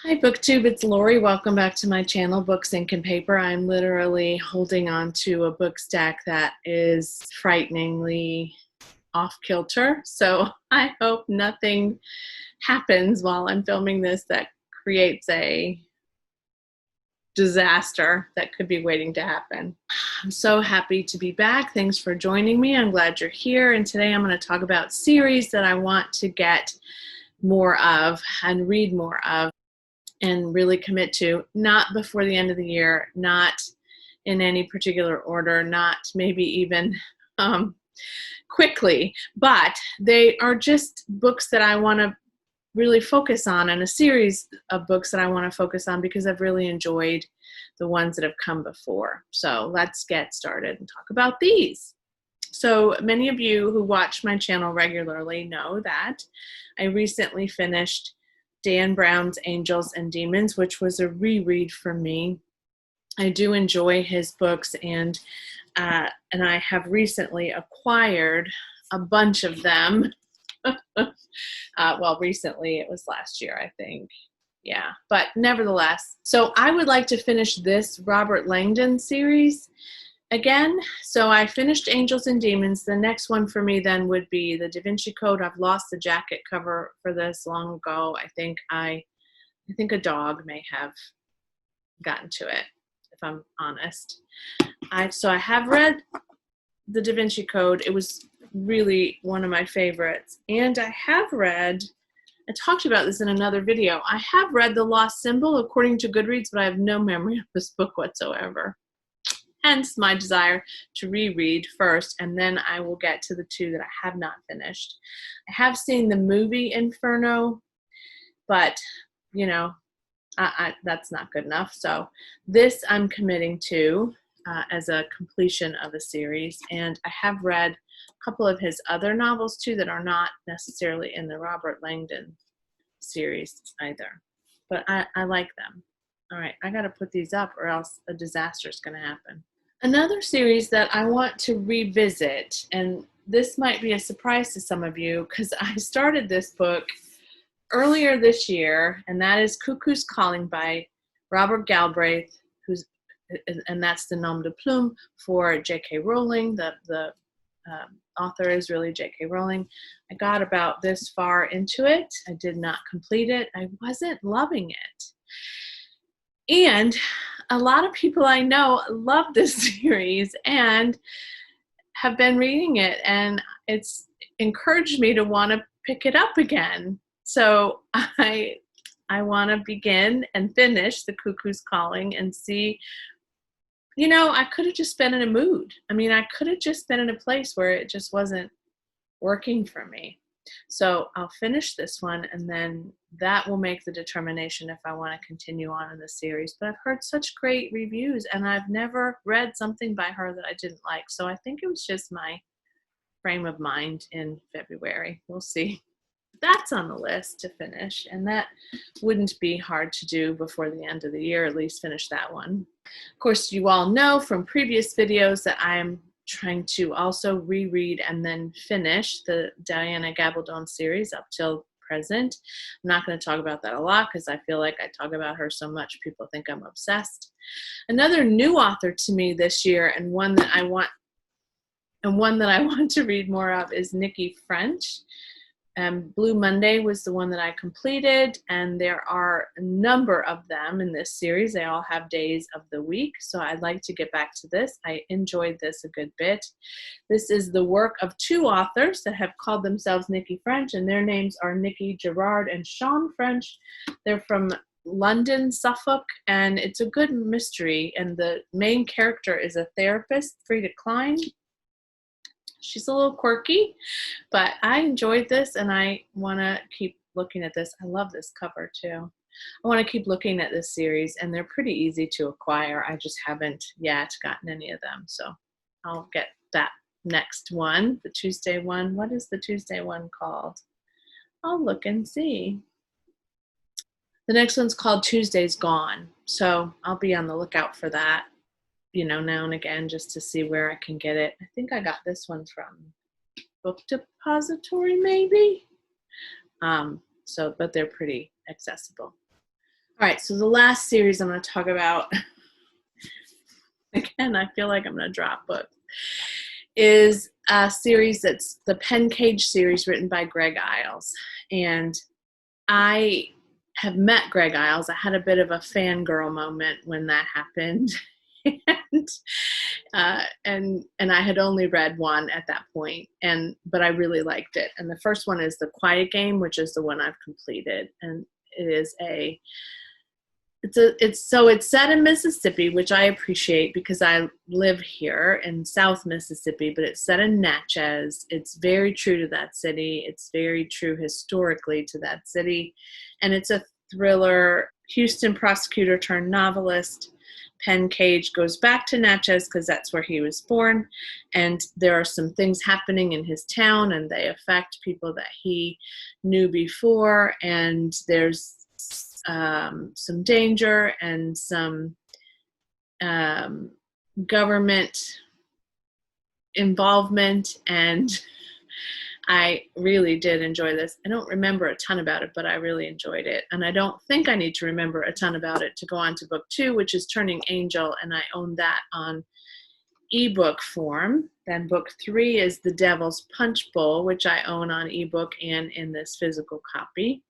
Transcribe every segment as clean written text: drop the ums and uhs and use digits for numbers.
Hi BookTube, it's Lori. Welcome back to my channel, Books, Ink, and Paper. I'm literally holding on to a book stack that is frighteningly off kilter. So I hope nothing happens while I'm filming this that creates a disaster that could be waiting to happen. I'm so happy to be back. Thanks for joining me. I'm glad you're here. And today I'm going to talk about series that I want to get more of and read more of and really commit to, not before the end of the year, not in any particular order, not maybe even quickly, but they are just books that I want to really focus on, and a series of books that I want to focus on because I've really enjoyed the ones that have come before. So let's get started and talk about these. So many of you who watch my channel regularly know that I recently finished Dan Brown's Angels and Demons, which was a reread for me. I do enjoy his books, and I have recently acquired a bunch of them. Well, recently, it was last year, I think. Yeah, but nevertheless. So I would like to finish this Robert Langdon series again. So I finished Angels and Demons. The next one for me then would be the Da Vinci Code. I've lost the jacket cover for this long ago. I think a dog may have gotten to it, if I'm honest. So I have read the Da Vinci Code. It was really one of my favorites. And I have read, I talked about this in another video, I have read The Lost Symbol according to Goodreads, but I have no memory of this book whatsoever. Hence my desire to reread first, and then I will get to the two that I have not finished. I have seen the movie Inferno, but you know, that's not good enough. So this I'm committing to as a completion of a series, and I have read a couple of his other novels too that are not necessarily in the Robert Langdon series either, but I like them. All right, I got to put these up or else a disaster is going to happen. Another series that I want to revisit, and this might be a surprise to some of you because I started this book earlier this year, and that is Cuckoo's Calling by Robert Galbraith, and that's the nom de plume for J.K. Rowling. The author is really J.K. Rowling. I got about this far into it. I did not complete it. I wasn't loving it. And a lot of people I know love this series and have been reading it, and it's encouraged me to want to pick it up again. So I want to begin and finish The Cuckoo's Calling and see, you know, I could have just been in a mood. I mean, I could have just been in a place where it just wasn't working for me. So I'll finish this one, and then that will make the determination if I want to continue on in the series. But I've heard such great reviews, and I've never read something by her that I didn't like. So I think it was just my frame of mind in February. We'll see. That's on the list to finish, and that wouldn't be hard to do before the end of the year, at least finish that one. Of course, you all know from previous videos that I'm trying to also reread and then finish the Diana Gabaldon series up till present. I'm not going to talk about that a lot because I feel like I talk about her so much people think I'm obsessed. Another new author to me this year, and one that I want to read more of, is Nikki French. Blue Monday was the one that I completed, and there are a number of them in this series. They all have days of the week, so I'd like to get back to this. I enjoyed this a good bit. This is the work of two authors that have called themselves Nikki French, and their names are Nikki Gerard and Sean French. They're from London, Suffolk, and it's a good mystery, and the main character is a therapist, Frida Klein. She's a little quirky, but I enjoyed this, and I want to keep looking at this. I love this cover too. I want to keep looking at this series, and they're pretty easy to acquire. I just haven't yet gotten any of them, so I'll get that next one, the Tuesday one. What is the Tuesday one called? I'll look and see. The next one's called Tuesday's Gone, so I'll be on the lookout for that, you know, now and again, just to see where I can get it. I think I got this one from Book Depository, maybe. But they're pretty accessible. All right, so the last series I'm going to talk about, again, I feel like I'm going to drop books, is a series that's the Pen Cage series written by Greg Iles. And I have met Greg Iles. I had a bit of a fangirl moment when that happened. and I had only read one at that point, but I really liked it. And the first one is The Quiet Game, which is the one I've completed, and it is it's set in Mississippi, which I appreciate because I live here in South Mississippi, but it's set in Natchez. It's very true to that city. It's very true historically to that city, and it's a thriller. Houston prosecutor turned novelist Pen Cage goes back to Natchez because that's where he was born, and there are some things happening in his town, and they affect people that he knew before, and there's some danger and some government involvement, and I really did enjoy this. I don't remember a ton about it, but I really enjoyed it. And I don't think I need to remember a ton about it to go on to book 2, which is Turning Angel, and I own that on ebook form. Then book 3 is The Devil's Punch Bowl, which I own on ebook and in this physical copy.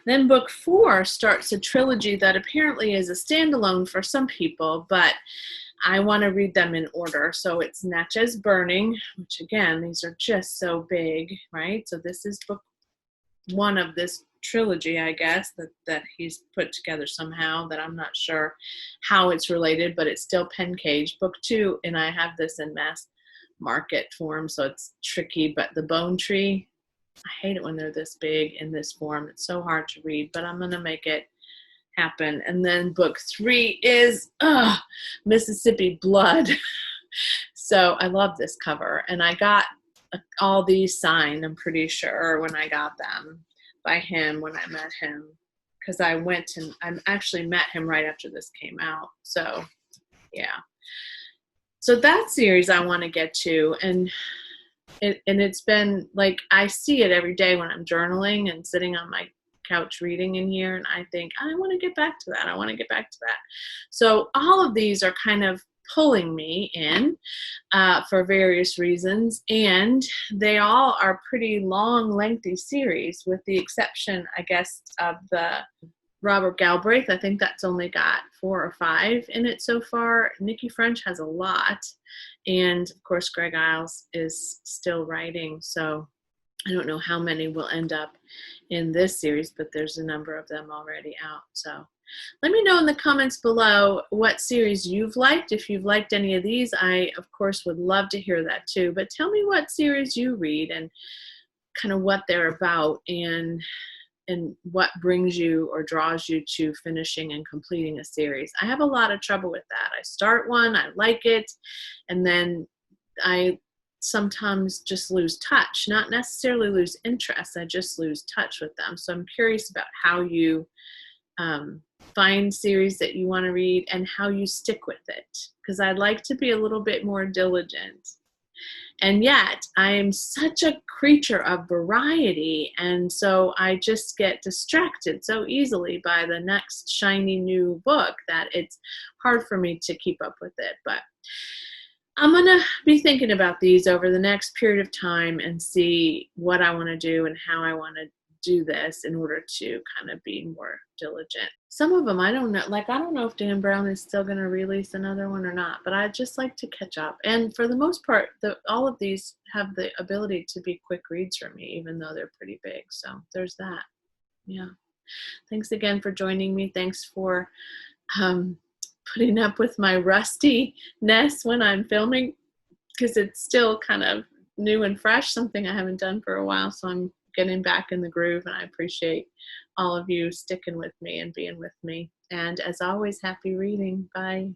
Then book 4 starts a trilogy that apparently is a standalone for some people, but I want to read them in order. So it's Natchez Burning, which again, these are just so big, right? So this is book 1 of this trilogy, I guess, that he's put together somehow, that I'm not sure how it's related, but it's still Pen Cage. Book 2, and I have this in mass market form, so it's tricky, but The Bone Tree, I hate it when they're this big in this form. It's so hard to read, but I'm going to make it happen. And then book 3 is Mississippi Blood. So I love this cover, and I got all these signed, I'm pretty sure, when I got them by him when I met him, because I actually met him right after this came out. So yeah, so that series I want to get to, and it's been like, I see it every day when I'm journaling and sitting on my couch reading in here, and I think I want to get back to that. I want to get back to that. So all of these are kind of pulling me in for various reasons, and they all are pretty long, lengthy series, with the exception, I guess, of the Robert Galbraith. I think that's only got 4 or 5 in it so far. Nikki French has a lot, and of course Greg Iles is still writing, so I don't know how many will end up in this series, but there's a number of them already out. So let me know in the comments below what series you've liked. If you've liked any of these, I of course would love to hear that too, but tell me what series you read and kind of what they're about, and what brings you or draws you to finishing and completing a series. I have a lot of trouble with that. I start one, I like it, and then I sometimes just lose touch, not necessarily lose interest, I just lose touch with them. So I'm curious about how you find series that you want to read and how you stick with it, because I'd like to be a little bit more diligent. And yet I am such a creature of variety, and so I just get distracted so easily by the next shiny new book that it's hard for me to keep up with it. But I'm going to be thinking about these over the next period of time and see what I want to do and how I want to do this in order to kind of be more diligent. Some of them I don't know, like I don't know if Dan Brown is still going to release another one or not, but I'd just like to catch up. And for the most part, all of these have the ability to be quick reads for me, even though they're pretty big. So there's that. Yeah. Thanks again for joining me. Thanks for putting up with my rustiness when I'm filming, because it's still kind of new and fresh, something I haven't done for a while. So I'm getting back in the groove, and I appreciate all of you sticking with me and being with me. And as always, happy reading. Bye.